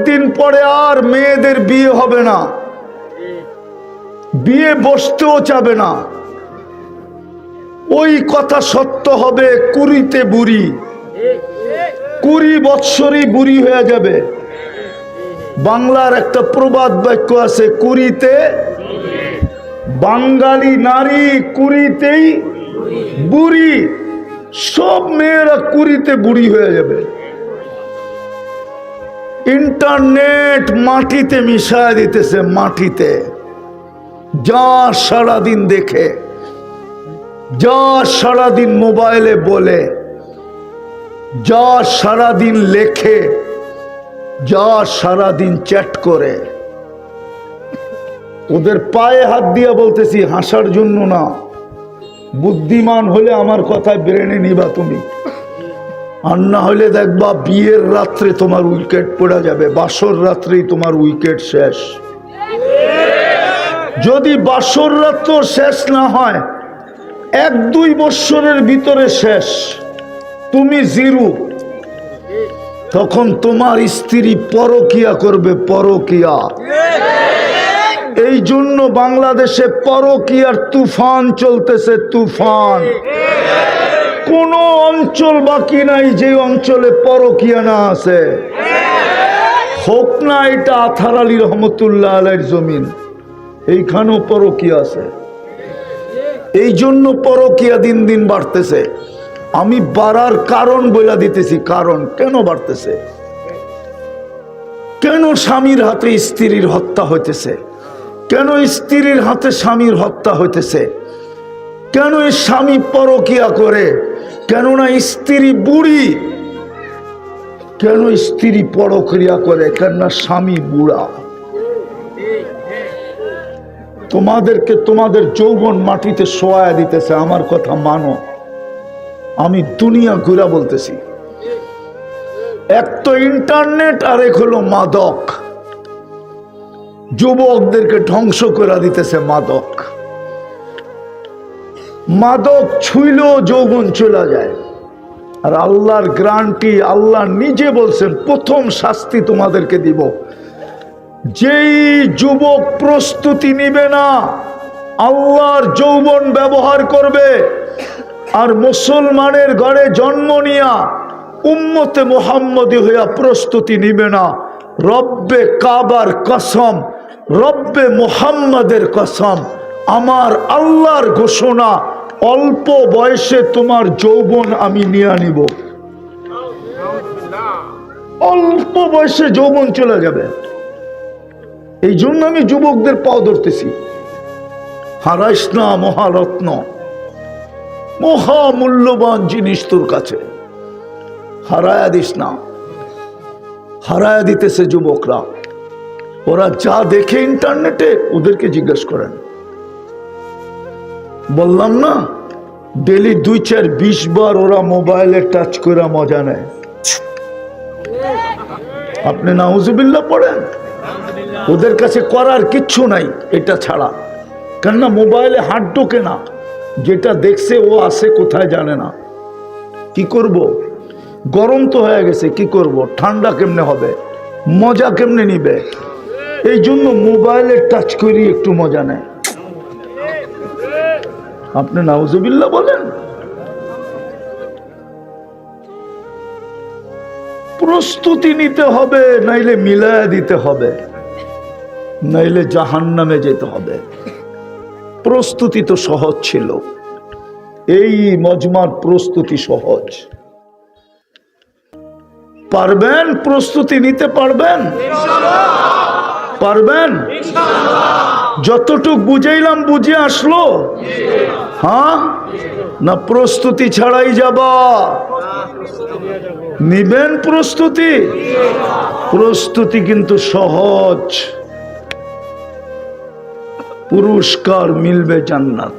কয়েকদিন পরে আর মেয়েদের বিয়ে হবে না, বিয়ে বসতেও চাবে না। ওই কথা সত্য হবে, 20-তে বুড়ি, 20 বৎসরই বুড়ি হয়ে যাবে। বাংলার একটা প্রবাদ বাক্য আছে, 20-তে বাঙালি নারী 20-তেই বুড়ি। সব মেয়েরা 20-তে বুড়ি হয়ে যাবে। ইন্টারনেট মাটিতে মিশায় দিতেছে, মাটিতে। যা সারাদিন দেখে, যা সারাদিন মোবাইলে বলে, যা সারাদিন লেখে, যা সারাদিন চ্যাট করে, ওদের পায়ে হাত দিয়া বলতেছি, হাসার জন্য না। বুদ্ধিমান হলে আমার কথায় ব্রেনে নিবা তুমি, আর না হলে দেখবা বিয়ের রাত্রে তোমার উইকেট পড়ে যাবে, বাসর রাত্রেই তোমার উইকেট শেষ। যদি বাসর রাত্র শেষ না হয়, 1-2 বৎসরের ভিতরে শেষ, তুমি জিরো। তখন তোমার স্ত্রী পরকিয়া করবে, পরকিয়া। এই জন্য বাংলাদেশে পরকিয়ার তুফান চলতেছে, তুফান। কোন অঞ্চল বাকি নাই যে অঞ্চলে পরকিয়া না আছে। হোক না এটা আথার আলী রহমতুল্লাহ আলাইহির জমিন, এইখানেও পরকিয়া আছে। এই জন্য পরকিয়া দিন দিন বাড়তেছে। আমি বাড়ার কারণ বলে দিতেছি, কারণ কেন বাড়তেছে, কেন স্বামীর হাতে স্ত্রীর হত্যা হইতেছে, কেন স্ত্রীর হাতে স্বামীর হত্যা হইতেছে, কেন স্বামী পরকিয়া করে, কেননা স্ত্রী বুড়ি, কেন স্ত্রী পরক্রিয়া করে, কেননা স্বামী বুড়া। তোমাদেরকে তোমাদের যৌবন মাটিতে শোয়া দিতেছে। আমার কথা মানো, আমি দুনিয়া ঘুরা বলতেছি। এক তো ইন্টারনেট, আর এক হলো মাদক। যুবকদেরকে ধ্বংস করে দিতেছে মাদক। মাদক ছুঁইলেও যৌবন চলে যায়। আর আল্লাহর গ্যারান্টি, আল্লাহ নিজে বলছেন, প্রথম শাস্তি তোমাদেরকে দিব, যেই যুবক প্রস্তুতি নিবে না, আল্লাহর যৌবন ব্যবহার করবে, আর মুসলমানের ঘরে জন্ম নিয়া উম্মতে মুহাম্মদী হইয়া প্রস্তুতি নিবে না, রব্বে কাবার কসম, রব্বে মুহাম্মদের কসম, আমার আল্লাহর ঘোষণা, অল্প বয়সে তোমার যৌবন আমি নিয়ে নিব। অল্প বয়সে যৌবন চলে যাবে। এই জন্য আমি যুবকদের পাও ধরতেছি, হারাইস না মহারত্ন, মহামূল্যবান জিনিস তোর কাছে, হারায়া দিস না। হারায়া দিতেছে যুবকরা। ওরা যা দেখে ইন্টারনেটে, ওদেরকে জিজ্ঞেস করেন। বললাম না, ডেলি 2-4-20 বার ওরা মোবাইলে টাচ করে মজা নেয়। আপনি নাউজুবিল্লাহ পড়েন। ওদের কাছে করার কিচ্ছু নাই এটা ছাড়া, কেননা মোবাইলে হাত ঢোকে না। যেটা দেখছে ও আছে কোথায় জানে না। কি করব? গরম তো হয়ে গেছে, কি করব? ঠান্ডা কেমনে হবে, মজা কেমনে নিবে? এই জন্য মোবাইলে টাচ করি একটু মজা নেয়। আপনি নাউজুবিল্লাহ বলেন। প্রস্তুতি নিতে হবে, নাইলে মিলায়া দিতে হবে, নাইলে জাহান্নামে যেতে হবে। প্রস্তুতি তো সহজ ছিল, এই মজমার প্রস্তুতি সহজ। পারবেন? প্রস্তুতি নিতে পারবেন? পারবেন? যতটুক বুঝাইলাম বুঝে আসলো? হ্যাঁ না প্রস্তুতি ছাড়াই যাবা? নিবেন প্রস্তুতি? প্রস্তুতি কিন্তু সহজ, পুরস্কার মিলবে জান্নাত।